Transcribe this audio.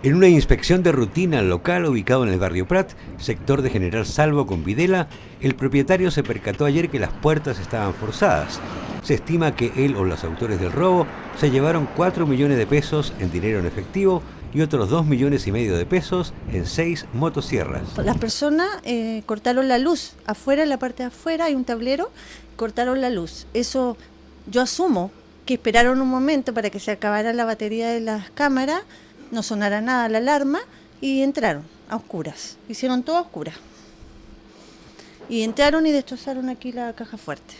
En una inspección de rutina al local ubicado en el barrio Prat, sector de General Salvo con Videla, el propietario se percató ayer que las puertas estaban forzadas. Se estima que él o los autores del robo se llevaron 4 millones de pesos en dinero en efectivo y otros 2,5 millones de pesos en 6 motosierras. Las personas cortaron la luz. Afuera, en la parte de afuera, hay un tablero, cortaron la luz. Eso yo asumo que esperaron un momento para que se acabara la batería de las cámaras, no sonara nada la alarma y entraron a oscuras. Hicieron todo a oscuras. Y entraron y destrozaron aquí la caja fuerte.